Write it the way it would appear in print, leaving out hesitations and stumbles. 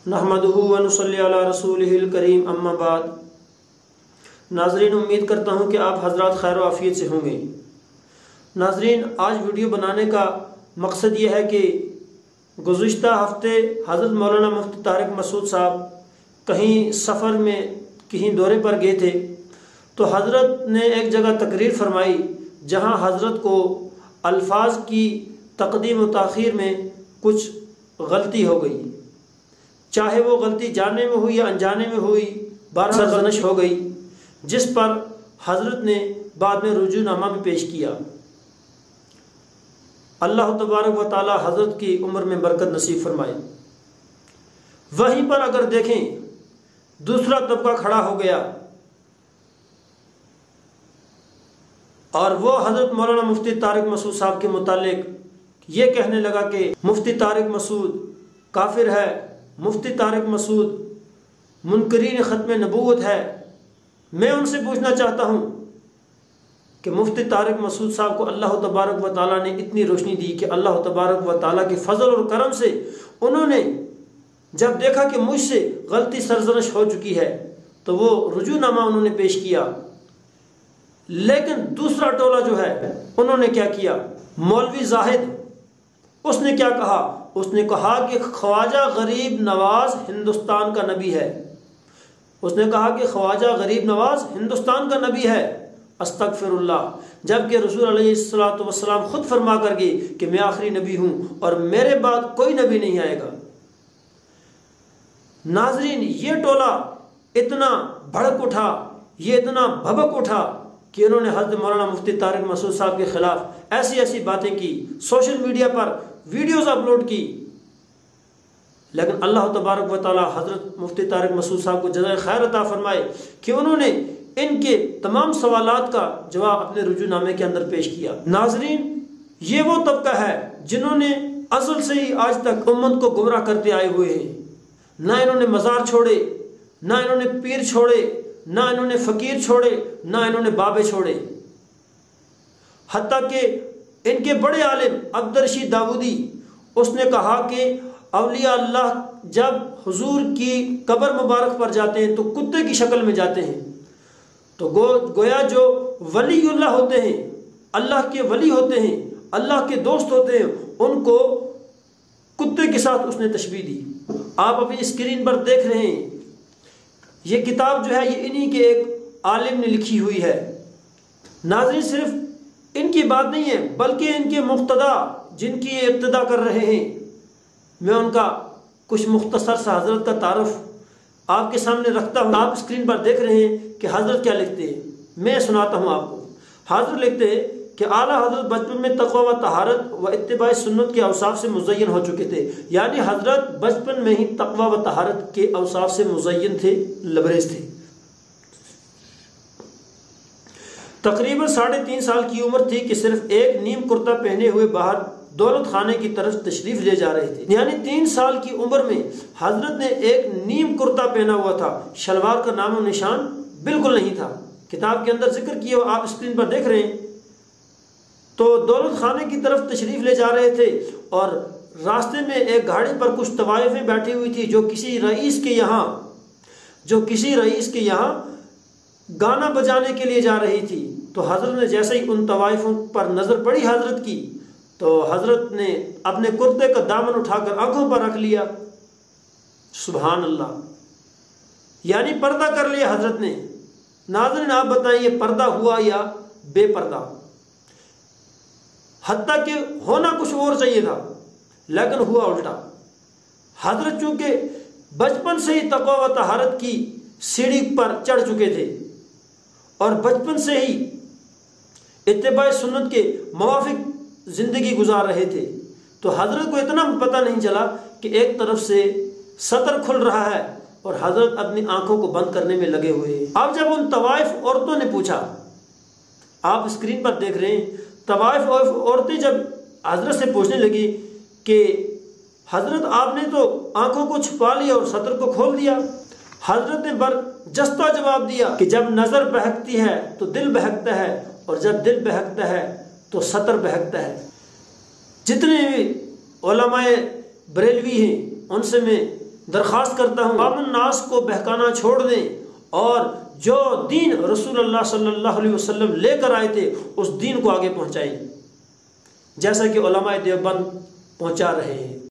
नहमदुहु व नुसल्ली अला रसूलिहिल करीम अम्मा बाद। नाजरीन, उम्मीद करता हूँ कि आप हजरात खैर व आफियत से होंगे। नाजरीन, आज वीडियो बनाने का मकसद ये है कि गुज़िश्ता हफ्ते हज़रत मौलाना मुफ्ती तारिक मसूद साहब कहीं सफ़र में कहीं दौरे पर गए थे, तो हज़रत ने एक जगह तकरीर फरमाई जहाँ हज़रत को अल्फाज की तक़दीम व ताख़ीर में कुछ गलती हो गई। चाहे वो गलती जानने में हुई या अनजाने में हुई, बार सरजनश हो गई, जिस पर हज़रत ने बाद में रुजूनामा भी पेश किया। अल्लाह तबारक व तआला हज़रत की उम्र में बरकत नसीब फरमाए। वहीं पर अगर देखें, दूसरा तबका खड़ा हो गया और वो हज़रत मौलाना मुफ्ती तारिक मसूद साहब के मुतालिक ये कहने लगा कि मुफ्ती तारिक मसूद काफिर है, मुफ्ती तारिक मसूद मुनकरीन ख़त्म नबूवत है। मैं उनसे पूछना चाहता हूँ कि मुफ्ती तारिक मसूद साहब को अल्लाह तबारक व तआला ने इतनी रोशनी दी कि अल्लाह तबारक व तआला के फजल और करम से उन्होंने जब देखा कि मुझसे गलती सरजनश हो चुकी है तो वो रुजूनामा उन्होंने पेश किया। लेकिन दूसरा टोला जो है उन्होंने क्या किया, मौलवी जाहिद, उसने क्या कहा, उसने कहा कि ख्वाजा गरीब नवाज हिंदुस्तान का नबी है। उसने कहा कि ख्वाजा गरीब नवाज हिंदुस्तान का नबी है। अस्तगफिरुल्लाह, जबकि रसूल अलैहिस्सलातु वस्सलाम खुद फरमा कर गए कि मैं आखिरी नबी हूं और मेरे बाद कोई नबी नहीं आएगा। नाजरीन, ये टोला इतना भड़क उठा, ये इतना भभक उठा कि उन्होंने हज़रत मौलाना मुफ्ती तारिक मसूद साहब के खिलाफ ऐसी ऐसी बातें की, सोशल मीडिया पर वीडियोस अपलोड की। लेकिन अल्लाह तबारक व तआला हज़रत मुफ्ती तारिक मसूद साहब को जज़ाए खैर अता फरमाए कि उन्होंने इनके तमाम सवालात का जवाब अपने रुजूनामे के अंदर पेश किया। नाजरीन, ये वो तबका है जिन्होंने असल से ही आज तक उम्मत को गुमराह करते आए हुए हैं। ना इन्होंने मज़ार छोड़े, ना इन्होंने पीर छोड़े, ना इन्होंने फ़कीर छोड़े, ना इन्होंने बाबे छोड़े। हत्ता कि इनके बड़े आलिम अब्दुर्रशीद दाऊदी, उसने कहा कि औलिया अल्लाह जब हुजूर की कब्र मुबारक पर जाते हैं तो कुत्ते की शक्ल में जाते हैं। तो गोया जो वलीउल्लाह होते हैं, अल्लाह के वली होते हैं, अल्लाह के दोस्त होते हैं, उनको कुत्ते के साथ उसने तशबीह दी। आप अपनी स्क्रीन पर देख रहे हैं, ये किताब जो है ये इन्हीं के एक आलिम ने लिखी हुई है। नाज़रीन, सिर्फ इनकी बात नहीं है बल्कि इनके मुक्तदा जिनकी ये इब्तिदा कर रहे हैं, मैं उनका कुछ मुख्तसर सा हज़रत का तारुफ आपके सामने रखता हूँ। आप स्क्रीन पर देख रहे हैं कि हज़रत क्या लिखते हैं, मैं सुनाता हूँ आपको। हज़रत लिखते हैं कि आला हज़रत बचपन में तक़वा व तहारत व इत्तिबाए सुन्नत के औसाफ से मुज़य्यन हो चुके थे। यानी हज़रत बचपन में ही तक़वा व तहारत के औसाफ से मुज़य्यन थे, लबरेज थे। तकरीबन 3.5 साल की उम्र थी कि सिर्फ एक नीम कुर्ता पहने हुए बाहर दौलत खाने की तरफ तशरीफ ले जा रहे थे। यानी 3 साल की उम्र में हज़रत ने एक नीम कुर्ता पहना हुआ था, शलवार का नामो निशान बिल्कुल नहीं था। किताब के अंदर जिक्र किया, आप स्क्रीन पर देख रहे हैं। तो दौलत खाने की तरफ तशरीफ ले जा रहे थे और रास्ते में एक गाड़ी पर कुछ तवाइफें बैठी हुई थी जो किसी रईस के यहाँ गाना बजाने के लिए जा रही थी। तो हज़रत ने जैसे ही उन तवाइफों पर नज़र पड़ी हज़रत की, तो हज़रत ने अपने कुर्ते का दामन उठाकर आंखों पर रख लिया। सुभान अल्लाह, यानी पर्दा कर लिया हज़रत ने। नाज़रीन, आप बताइए पर्दा हुआ या बेपर्दा? हत्ता कि होना कुछ और चाहिए था, लेकिन हुआ उल्टा। हज़रत चूंकि बचपन से ही तक़वा व तहारत की सीढ़ी पर चढ़ चुके थे और बचपन से ही इत्तिबाए सुन्नत के मुवाफिक ज़िंदगी गुजार रहे थे, तो हज़रत को इतना पता नहीं चला कि एक तरफ से सतर खुल रहा है और हज़रत अपनी आंखों को बंद करने में लगे हुए हैं। अब जब उन तवाइफ औरतों ने पूछा, आप स्क्रीन पर देख रहे हैं, तवाइफ औरतें जब हज़रत से पूछने लगी कि हज़रत आपने तो आंखों को छुपा लिया और सतर को खोल दिया, हज़रत ने बरजस्ता जवाब दिया कि जब नज़र बहकती है तो दिल बहकता है और जब दिल बहकता है तो सतर बहकता है। जितने भी उलमाए बरेलवी हैं उनसे मैं درخواست کرتا ہوں عوام الناس کو بہکانا چھوڑ دیں اور جو دین رسول اللہ صلی اللہ علیہ وسلم لے کر آئے تھے اس دین کو آگے پہنچائیں، جیسا کہ علماء دیوبند پہنچا رہے ہیں۔